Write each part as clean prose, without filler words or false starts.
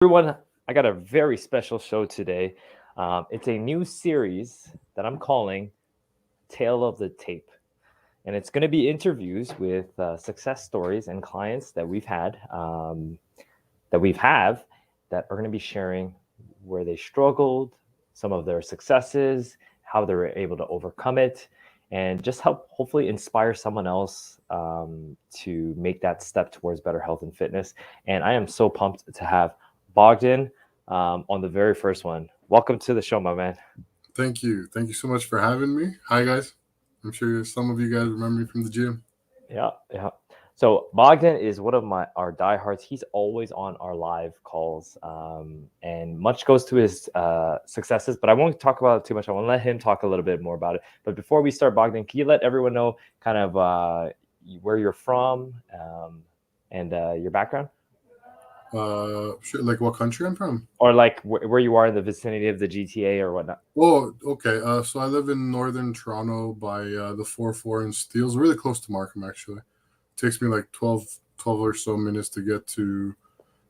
Everyone, I got a very special show today. It's a new series that I'm calling Tale of the Tape. And it's going to be interviews with success stories and clients that that we've have that are going to be sharing where they struggled, some of their successes, how they were able to overcome it, and just help hopefully inspire someone else to make that step towards better health and fitness. And I am so pumped to have Bogdan on the very first one. Welcome to the show, my man. Thank you. Thank you so much for having me. Hi, guys. I'm sure some of you guys remember me from the gym. Yeah, yeah. So Bogdan is one of our diehards. He's always on our live calls, and much goes to his successes. But I won't talk about it too much. I want to let him talk a little bit more about it. But before we start, Bogdan, can you let everyone know kind of where you're from and your background, Sure, like what country I'm from? or like where you are in the vicinity of the GTA or whatnot? Oh, okay. So I live in northern Toronto by the 4-4 in Steeles, really close to Markham, actually. It takes me like 12 or so minutes to get to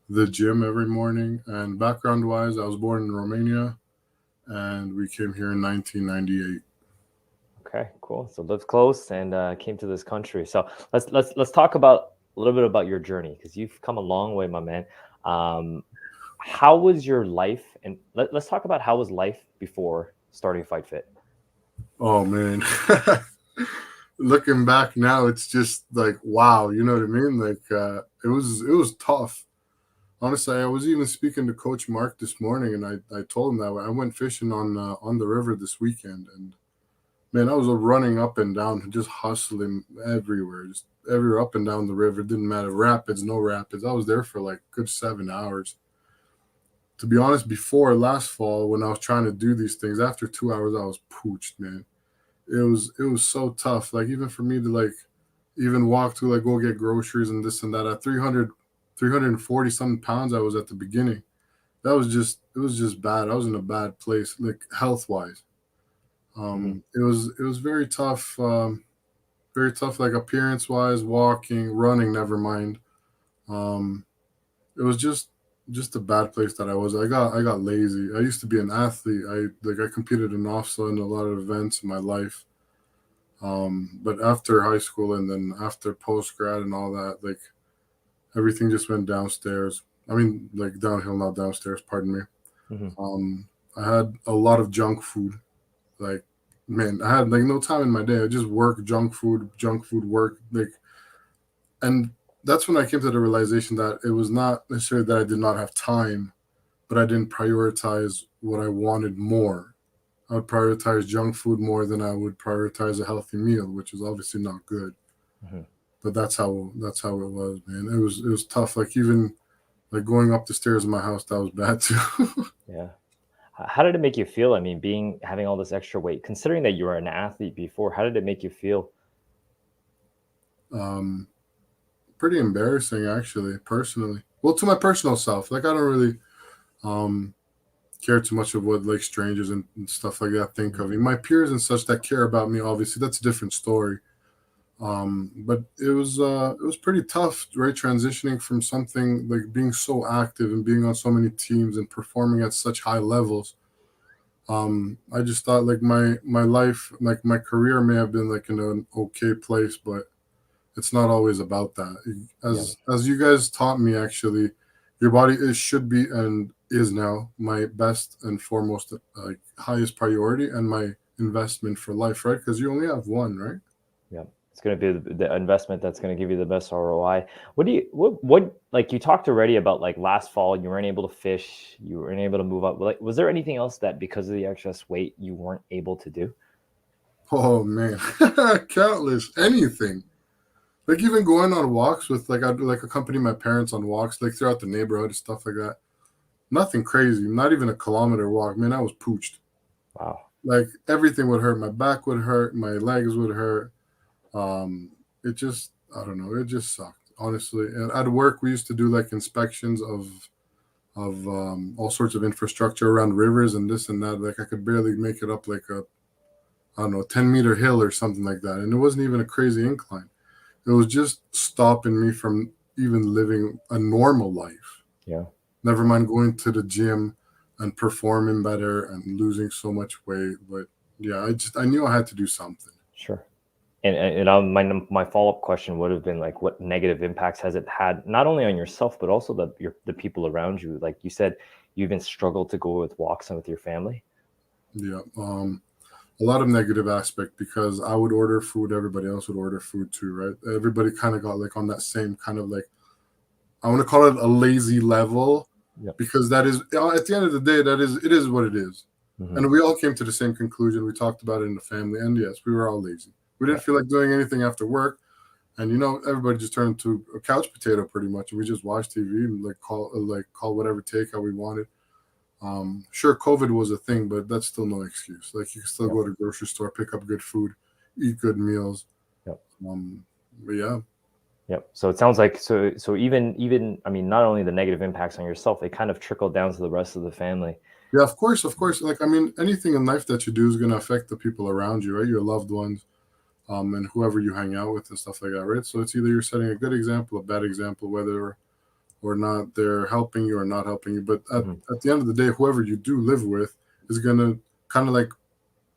the gym every morning. And background wise, I was born in Romania and we came here in 1998. Okay, cool. So lived close and came to this country. So let's talk about a little bit about your journey because you've come a long way, my man. Um, how was your life? And let's talk about how was life before starting Fightfit. Oh, man. Looking back now, it's just like, wow, you know what I mean? Like, it was tough. Honestly, I was even speaking to Coach Mark this morning, and I told him that I went fishing on the river this weekend, and man, I was running up and down, just hustling everywhere, just everywhere up and down the river. Didn't matter rapids, no rapids. I was there for like good 7 hours. To be honest, before last fall, when I was trying to do these things, after 2 hours, I was pooched, man. It was so tough. Like even for me to like even walk to like go get groceries and this and that at 340 something pounds I was at the beginning. It was just bad. I was in a bad place, like health wise. Hmm. It was very tough, like appearance wise, walking, running, never mind. Um, it was just a bad place that I was. I got lazy. I used to be an athlete. I competed in OFSA and a lot of events in my life. But after high school and then after post grad and all that, like everything just went downstairs. I mean, like downhill, not downstairs. Pardon me. Hmm. Um, I had a lot of junk food. Like, man, I had like no time in my day. I just work, junk food, work. Like, and that's when I came to the realization that it was not necessarily that I did not have time, but I didn't prioritize what I wanted more. I would prioritize junk food more than I would prioritize a healthy meal, which is obviously not good. Hmm. But that's how it was, man. It was tough. Like even like going up the stairs in my house, that was bad too. Yeah. How did it make you feel? I mean, being having all this extra weight, considering that you were an athlete before, how did it make you feel? um, Pretty embarrassing, actually, personally. Well, to my personal self, like I don't really um care too much of what like strangers and stuff like that think Mhm. of me. My peers and such that care about me, obviously, that's a different story. But it was pretty tough, right? Transitioning from something like being so active and being on so many teams and performing at such high levels. I just thought like my life, like my career may have been like in an okay place, but it's not always about that. Yeah. As you guys taught me, actually, your body is should be and is now my best and foremost like highest priority and my investment for life, right? Because you only have one, right? Yeah, it's going to be the investment that's going to give you the best ROI. What like you talked already about like last fall you weren't able to fish, you weren't able to move up. Like, was there anything else that because of the excess weight you weren't able to do? Oh man, countless anything. Like even going on walks with like I'd like accompany my parents on walks like throughout the neighborhood and stuff like that. Nothing crazy, not even a kilometer walk. Man, I was pooched. Wow. Like everything would hurt. My back would hurt. My legs would hurt. Um, it just I don't know. It just sucked honestly. And at work, we used to do like inspections of all sorts of infrastructure around rivers and this and that. Like I could barely make it up like a I don't know 10-meter hill or something like that, and it wasn't even a crazy incline. It was just stopping me from even living a normal life. Yeah. Never mind going to the gym and performing better and losing so much weight. But yeah, I knew I had to do something. Sure. And my follow-up question would have been like, what negative impacts has it had, not only on yourself, but also the people around you? Like you said, you even struggled to go with walks with your family. Yeah. A lot of negative aspect because I would order food, everybody else would order food too, right? Everybody kind of got like on that same kind of like, I want to call it a lazy level, Yep. because that is, at the end of the day, it is what it is. Mm-hmm. And we all came to the same conclusion. We talked about it in the family, and yes, we were all lazy. We didn't Yeah. feel like doing anything after work, and everybody just turned into a couch potato pretty much. And we just watched TV and call whatever takeout we wanted. Sure, COVID was a thing, but that's still no excuse. Like you can still Yep. go to the grocery store, pick up good food, eat good meals. Yep. But yeah. Yep. So it sounds like so even I mean, not only the negative impacts on yourself, it kind of trickled down to the rest of the family. Yeah, of course, of course. Like, I mean, anything in life that you do is going to affect the people around you, right? Your loved ones, and whoever you hang out with and stuff like that, right? So it's either you're setting a good example, a bad example, whether or not they're helping you or not helping you. But Mm-hmm. at the end of the day, whoever you do live with is going to kind of like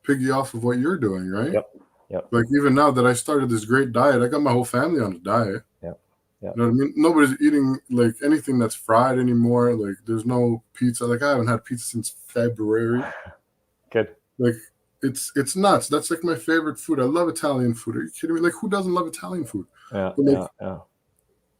piggy off of what you're doing, right? Yep. Yep. Like, even now that I started this great diet, I got my whole family on the diet. Yep. Yep. You know what I mean? Nobody's eating like anything that's fried anymore. Like, there's no pizza. Like, I haven't had pizza since February. Good. Like, it's nuts. That's like my favorite food. I love Italian food. Are you kidding me? Like, who doesn't love Italian food? Yeah. But like, Yeah. Yeah.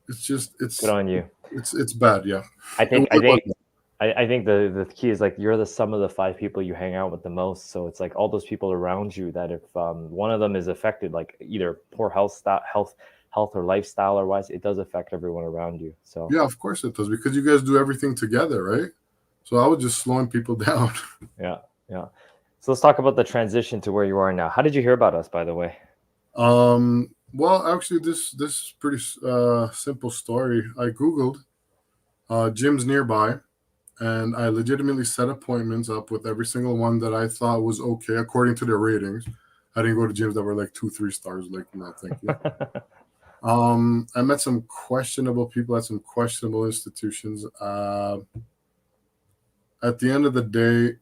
it's Good on you. it's bad. Yeah. I think What about you? I think the key is like you're the sum of the 5 people you hang out with the most. So it's like all those people around you that if one of them is affected, like either poor health or lifestyle or wise, it does affect everyone around you. So Yeah, of course it does, because you guys do everything together, right? So I was just slowing people down. yeah, yeah. So let's talk about the transition to where you are now. How did you hear about us, by the way? Well, actually, this is pretty simple story. I googled gyms nearby, and I legitimately set appointments up with every single one that I thought was okay according to their ratings. I didn't go to gyms that were like 2-3 stars. Like, no, thank you. I met some questionable people at some questionable institutions. At the end of the day,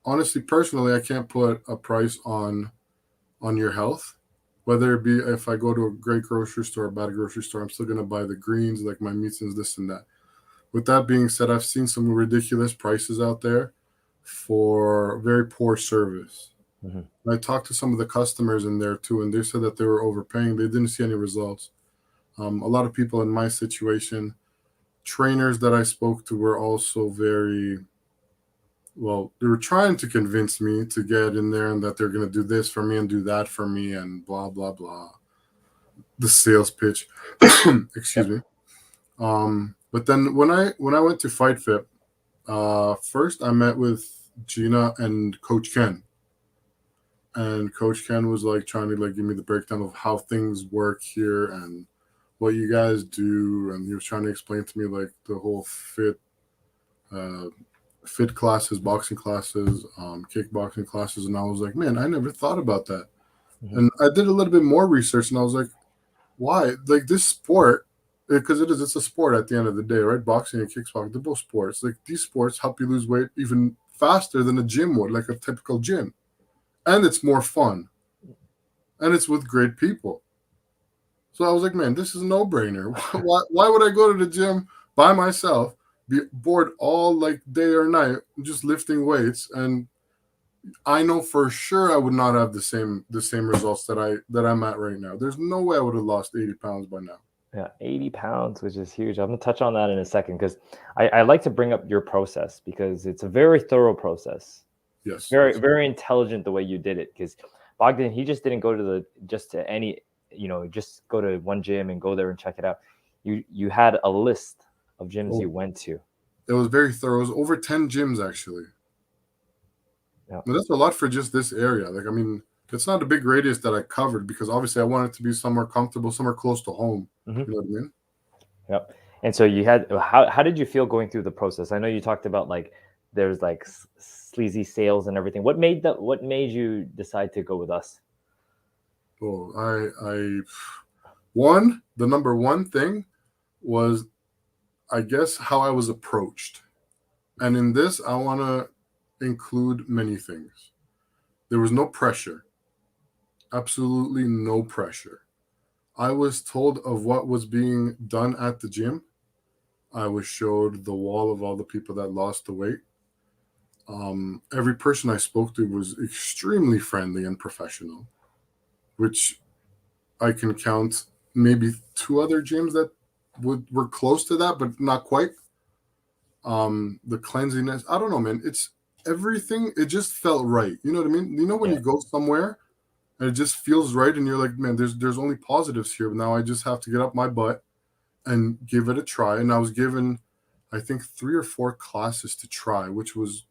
honestly, personally, I can't put a price on your health. Whether it be if I go to a great grocery store or a bad grocery store, I'm still gonna buy the greens, like my meats and this and that. With that being said, I've seen some ridiculous prices out there for very poor service. Mhm. And I talked to some of the customers in there too, and they said that they were overpaying. They didn't see any results. A lot of people in my situation, trainers that I spoke to, were also very well. They were trying to convince me to get in there and that they're going to do this for me and do that for me and blah blah blah. The sales pitch, excuse Yep. me. But then when I went to Fightfit, first I met with Gina and Coach Ken, and Coach Ken was like trying to like give me the breakdown of how things work here and what you guys do, and he was trying to explain to me like the whole uh, fit classes, boxing classes, kickboxing classes, and I was like, man, I never thought about that. Mhm. And I did a little bit more research, and I was like, why? Like, this sport, because it's a sport at the end of the day, right? Boxing and kickboxing, they're both sports. Like, these sports help you lose weight even faster than a gym would, like a typical gym, and it's more fun, and it's with great people. So I was like, man, this is a no-brainer. Why would I go to the gym by myself, be bored all like day or night, just lifting weights, and I know for sure I would not have the same results that I'm at right now. There's no way I would have lost 80 pounds by now. Yeah, 80 pounds, which is huge. I'm gonna touch on that in a second because I like to bring up your process because it's a very thorough process. Yes, Very, yes. very intelligent the way you did it. Because Bogdan, he just didn't go to any, just go to one gym and go there and check it out. You had a list of gyms you Oh, went to. it was very thorough. It was over 10 gyms actually. Yeah. But that's a lot for just this area. Like, I mean, it's not a big radius that I covered because obviously I wanted to be somewhere comfortable, somewhere close to home. Hmm. You know what I mean? Yep. And so you had how did you feel going through the process? I know you talked about like there's like sleazy sales and everything. What made you decide to go with us? Oh, the number one thing was I guess how I was approached. And in this, I want to include many things. There was no pressure, absolutely no pressure. I was told of what was being done at the gym. I was showed the wall of all the people that lost the weight. Every person I spoke to was extremely friendly and professional, which I can count maybe two other gyms that were close to that, but not quite. The cleanliness, I don't know, man. It's everything. It just felt right. You know what I mean? You know when Yeah. you go somewhere and it just feels right, and you're like, man, there's only positives here. Now I just have to get up my butt and give it a try. And I was given, I think, 3 or 4 classes to try, which was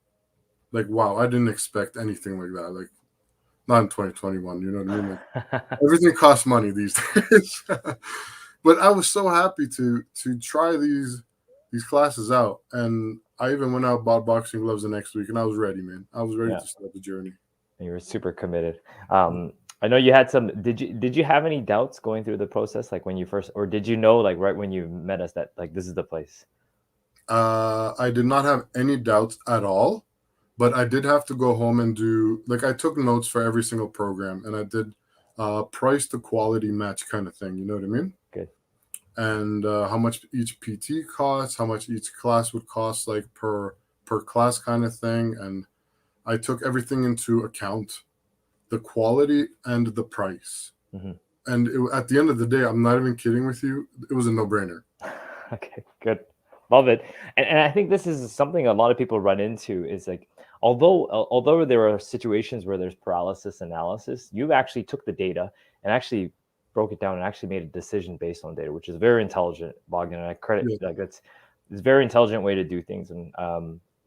like, wow, I didn't expect anything like that. Like, not in 2021. You know what I mean? Like, everything costs money these days. But I was so happy to try these classes out, and I even went out bought boxing gloves the next week, and I was ready, man. I was ready Yeah. to start the journey. You were super committed. I know you had some. Did you have any doubts going through the process, like when you first, or did you know, like right when you met us, that like this is the place? I did not have any doubts at all, but I did have to go home and do like I took notes for every single program, and I did price to quality match kind of thing. You know what I mean? Good. And how much each PT costs, how much each class would cost, like per class kind of thing. And I took everything into account, the quality and the price. Hmm. And at the end of the day, I'm not even kidding with you, it was a no-brainer. Okay, good. Love it. And I think this is something a lot of people run into is like, although there are situations where there's paralysis analysis, you actually took the data and actually broke it down and actually made a decision based on data, which is very intelligent, Bogdan. And I credit Yeah, like it's a very intelligent way to do things. And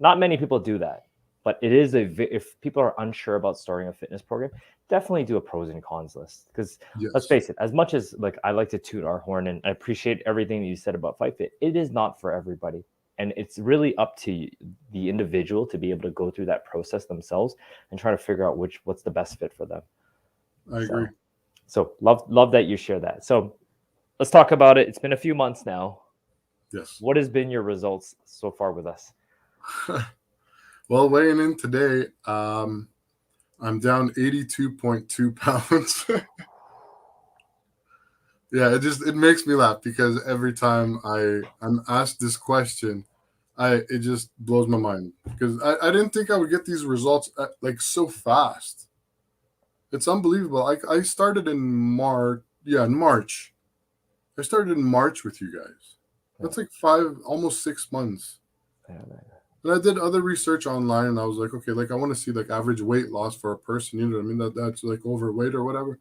not many people do that. But it is if people are unsure about starting a fitness program, definitely do a pros and cons list because let's yes, face it, as much as like I like to toot our horn and I appreciate everything that you said about Fightfit, it is not for everybody. And it's really up to the individual to be able to go through that process themselves and try to figure out what's the best fit for them. I agree. So love that you share that. So let's talk about it. It's been a few months now. Yes. What has been your results so far with us? Well, weighing in today, I'm down 82.2 pounds. Yeah, it makes me laugh because every time I'm asked this question, it just blows my mind because I didn't think I would get these results like so fast. It's unbelievable. I started in March. Yeah, in March. I started in March with you guys. Yeah. That's like 5, almost 6 months. And I did other research online, and I was like, okay, like I want to see like average weight loss for a person. You know what I mean? That's like overweight or whatever.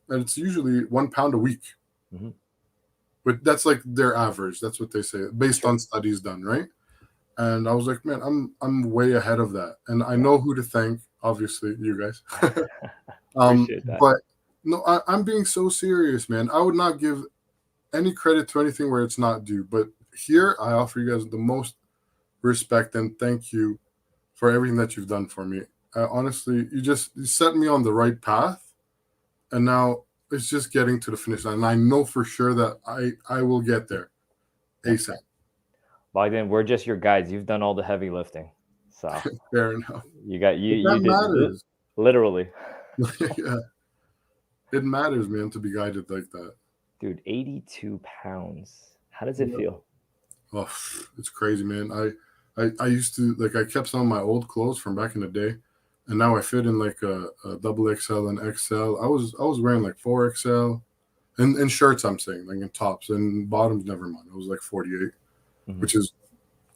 And it's usually 1 pound a week. Mm-hmm. But that's like their average. That's what they say based Sure. on studies done, right? And I was like, man, I'm way ahead of that, and I Yeah. know who to thank. Obviously, you guys. Appreciate that. But no, I'm being so serious, man. I would not give any credit to anything where it's not due. But here, I offer you guys the most respect and thank you for everything that you've done for me. Honestly, you set me on the right path, and now it's just getting to the finish line. And I know for sure that I will get there ASAP. Bogdan, we're just your guides. You've done all the heavy lifting. So Fair enough. you But that you did matters. literally. Yeah, it matters, man, to be guided like that. Dude, 82 pounds. How does it Yeah. feel? Oh, it's crazy, man. I used to like I kept some of my old clothes from back in the day, and now I fit in like a double XL and XL. I was wearing like 4XL and shirts. I'm saying like in tops and bottoms. Never mind. I was like 48, Mhm. which is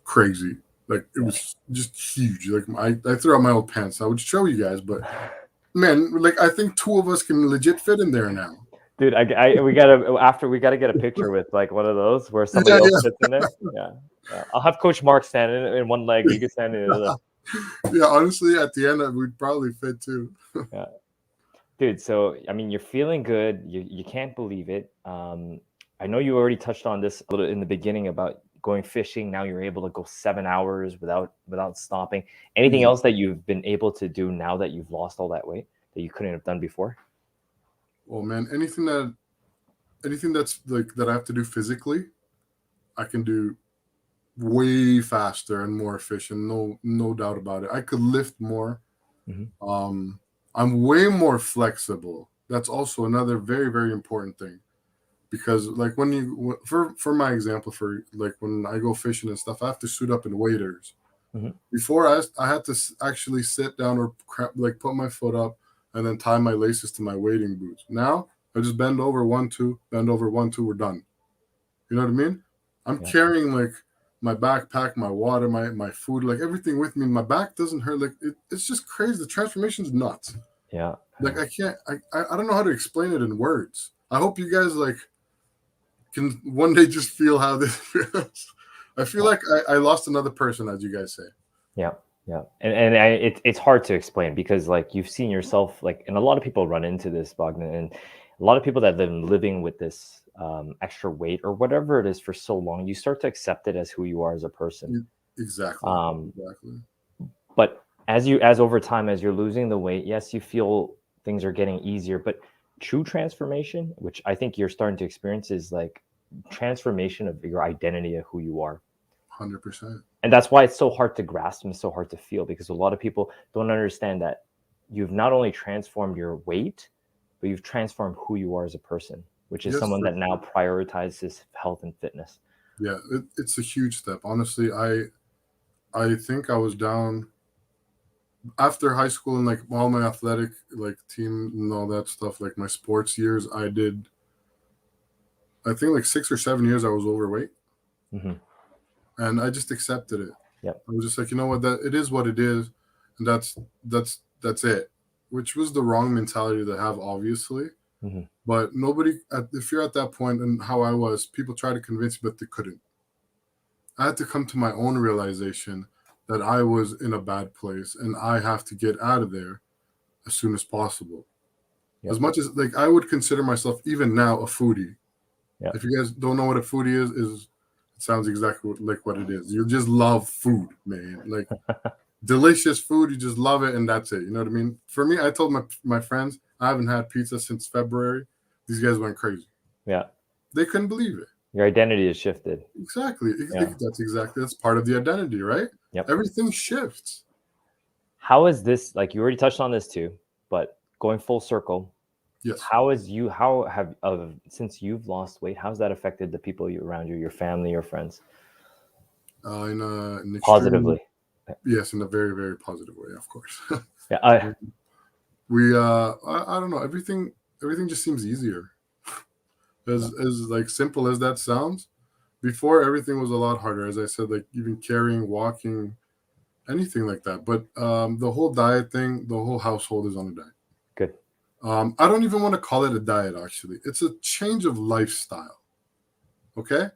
crazy. Like it Yeah. was just huge. Like I threw out my old pants. I would show you guys, but man, like I think two of us can legit fit in there now. Dude, we gotta get a picture with like one of those where somebody Yeah, else fits in there. Yeah. Yeah. I'll have Coach Mark stand in one leg. You can stand in the other. yeah. Honestly, at the end, we'd probably fit too. Yeah. Dude, so I mean, you're feeling good. You can't believe it. I know you already touched on this a little in the beginning about going fishing. Now you're able to go 7 hours without stopping. Anything Easy. else that you've been able to do now that you've lost all that weight that you couldn't have done before? Well, man, anything that's like that I have to do physically, I can do way faster and more efficient. No doubt about it. I could lift more. Mm-hmm. I'm way more flexible. That's also another very, very important thing, because like when you, for my example, for like when I go fishing and stuff, I have to suit up in waders. Mm-hmm. Before I had to actually sit down or like put my foot up and then tie my laces to my wading boots. Now I just bend over 1 2, bend over 1 2, we're done. You know what I mean? I'm Yeah. carrying like my backpack, my water, my food, like everything with me. My back doesn't hurt. Like it's just crazy. The transformation's nuts. Yeah. Like I can't. I don't know how to explain it in words. I hope you guys like can one day just feel how this feels. I feel like I lost another person, as you guys say. Yeah, yeah, it's hard to explain because like you've seen yourself like, and a lot of people run into this, Bogdan, and a lot of people that have been living with this extra weight or whatever it is for so long, you start to accept it as who you are as a person. Exactly. Um, Exactly. but as over time, as you're losing the weight, yes, you feel things are getting easier, but true transformation, which I think you're starting to experience, is like transformation of your identity of who you are. 100%. And that's why it's so hard to grasp and so hard to feel, because a lot of people don't understand that you've not only transformed your weight, but you've transformed who you are as a person, which is Yes, someone for that now prioritizes health and fitness. yeah, it's a huge step. Honestly, I think I was down after high school and like all my athletic like team and all that stuff, like my sports years. I think like 6 or 7 years I was overweight, Mm-hmm. and I just accepted it. Yep. I was just like, you know what, that it is what it is, and that's it. Which was the wrong mentality to have, obviously. Mm-hmm. But nobody, if you're at that point and how I was, people try to convince me, but they couldn't. I had to come to my own realization that I was in a bad place and I have to get out of there as soon as possible. As Yep. much as like I would consider myself even now a foodie. Yep. If you guys don't know what a foodie is it sounds exactly like what it is. You just love food, man. Like delicious food, you just love it, and that's it. You know what I mean? For me, I told my friends I haven't had pizza since February. These guys went crazy. Yeah. They couldn't believe it. Your identity is shifted. Exactly. Yeah. That's part of the identity, right? Yep. Everything shifts. How is this, like you already touched on this too, but going full circle, Yes. how have since you've lost weight, how's that affected the people around you, your family, your friends? In an extreme, Positively. yes, in a very, very positive way, of course. Yeah. I don't know, everything just seems easier. As like simple as that sounds, before everything was a lot harder. As I said, like even carrying, walking, anything like that. But the whole diet thing, the whole household is on a diet. Good. I don't even want to call it a diet, actually. It's a change of lifestyle. Okay?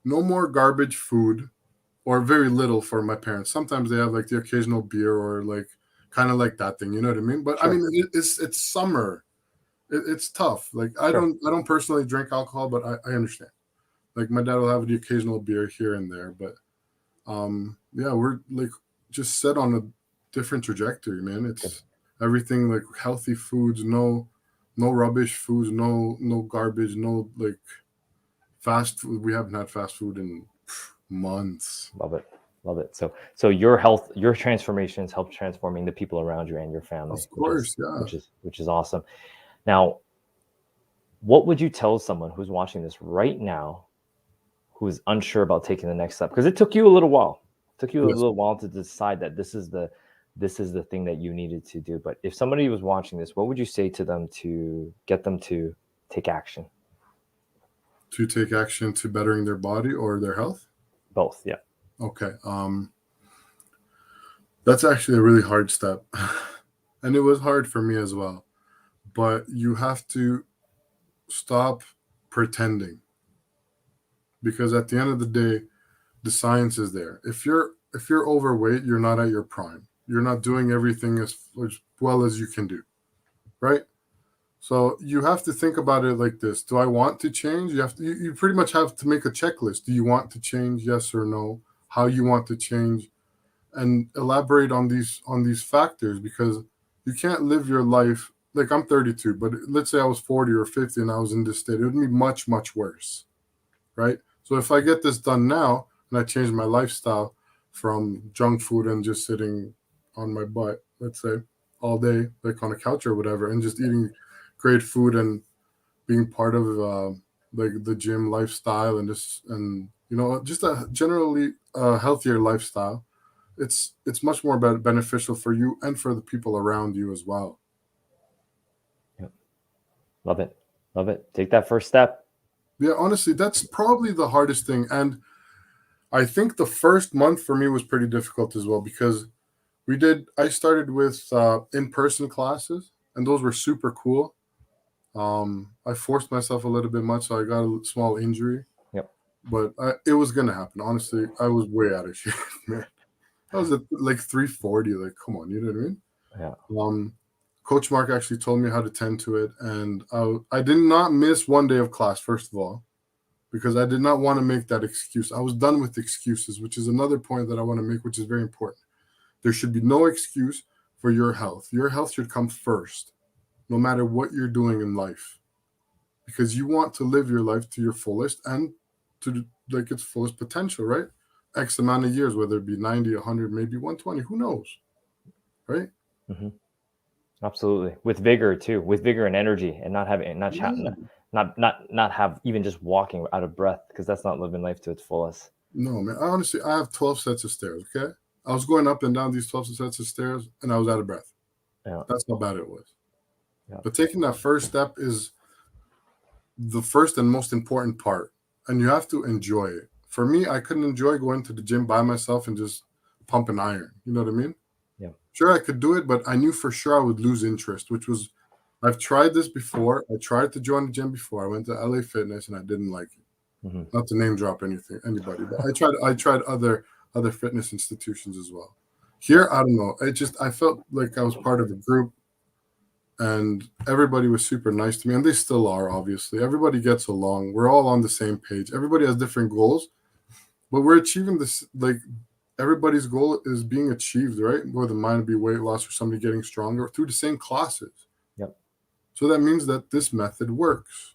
No more garbage food, or very little for my parents. Sometimes they have like the occasional beer or like kind of like that thing. You know what I mean? But I Sure. mean, it's summer. It's tough. Like Sure. I don't personally drink alcohol, but I understand. Like my dad will have the occasional beer here and there, but yeah, we're like just set on a different trajectory, man. Good. It's everything like healthy foods, no rubbish foods, no garbage, no like fast food. We haven't had fast food in months. Love it. Love it. So your transformations help transforming the people around you and your family, Of course, yeah. which is awesome. Now, what would you tell someone who's watching this right now who's unsure about taking the next step? Because it took you a little while. It took you a Yes. little while to decide that this is the thing that you needed to do. But if somebody was watching this, what would you say to them to get them to take action? To take action to bettering their body or their health? Both, yeah. Okay. That's actually a really hard step. And it was hard for me as well. But you have to stop pretending. Because at the end of the day, the science is there. If you're overweight, you're not at your prime. You're not doing everything as well as you can do. Right? So you have to think about it like this. Do I want to change? You pretty much have to make a checklist. Do you want to change? Yes or no? How you want to change, and elaborate on these factors, because you can't live your life like I'm 32, but let's say I was 40 or 50 and I was in this state, it would be much, much worse. Right? So if I get this done now and I changed my lifestyle from junk food and just sitting on my butt, let's say, all day, like on a couch or whatever, and just eating great food and being part of like the gym lifestyle and just a generally healthier lifestyle. It's much more beneficial for you and for the people around you as well. Yep. Love it. Love it. Take that first step. Yeah, honestly, that's probably the hardest thing. And I think the first month for me was pretty difficult as well because I started with in-person classes, and those were super cool. I forced myself a little bit much, so I got a small injury. Yep. But it was going to happen. Honestly, I was way out of shape, man. I was at like 340. Like, come on, you know what I mean? Yeah. Coach Mark actually told me how to tend to it, and I did not miss one day of class, first of all, because I did not want to make that excuse. I was done with excuses, which is another point that I want to make, which is very important. There should be no excuse for your health. Your health should come first, no matter what you're doing in life, because you want to live your life to your fullest and to like its fullest potential, right? X amount of years, whether it be 90, 100, maybe 120, who knows, right? Mm-hmm. Absolutely, with vigor too, with vigor and energy, and not having not have even just walking out of breath, because that's not living life to its fullest. No, man. Honestly, I have 12 sets of stairs. Okay, I was going up and down these 12 sets of stairs, and I was out of breath. Yeah. That's how bad it was. Yeah. But taking that first step is the first and most important part, and you have to enjoy it. For me, I couldn't enjoy going to the gym by myself and just pumping iron. You know what I mean? Yeah. Sure, I could do it, but I knew for sure I would lose interest, I've tried this before. I tried to join the gym before. I went to LA Fitness and I didn't like it. Mm-hmm. Not to name drop anybody, but I tried other fitness institutions as well. Here, I don't know. I felt like I was part of a group, and everybody was super nice to me, and they still are, obviously. Everybody gets along. We're all on the same page. Everybody has different goals, but we're achieving this. Like, everybody's goal is being achieved, right? Whether mine be weight loss or somebody getting stronger through the same classes. Yep. So that means that this method works.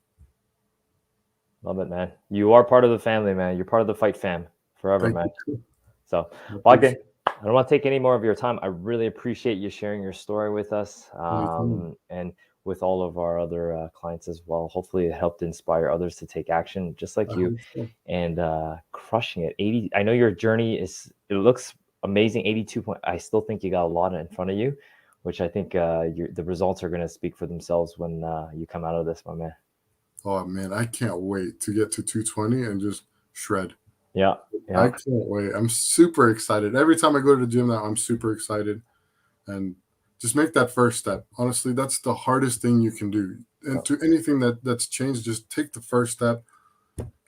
Love it, man. You are part of the family, man. You're part of the Fight fam forever, man. So, Bogdan, I don't want to take any more of your time. I really appreciate you sharing your story with us, and with all of our other clients as well. Hopefully it helped inspire others to take action just like you, and crushing it. 80. I know your journey it looks amazing. 82 point. I still think you got a lot in front of you, which I think the results are going to speak for themselves when you come out of this, my man. Oh man, I can't wait to get to 220 and just shred. Yeah. I can't wait. I'm super excited. Every time I go to the gym now, I'm super excited. And just make that first step. Honestly, that's the hardest thing you can do. And to anything that's changed, just take the first step.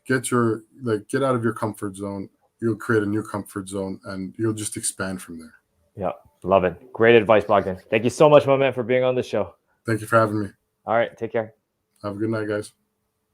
Get out of your comfort zone. You'll create a new comfort zone, and you'll just expand from there. Yeah, love it. Great advice, Bogdan. Thank you so much, my man, for being on the show. Thank you for having me. All right, take care. Have a good night, guys.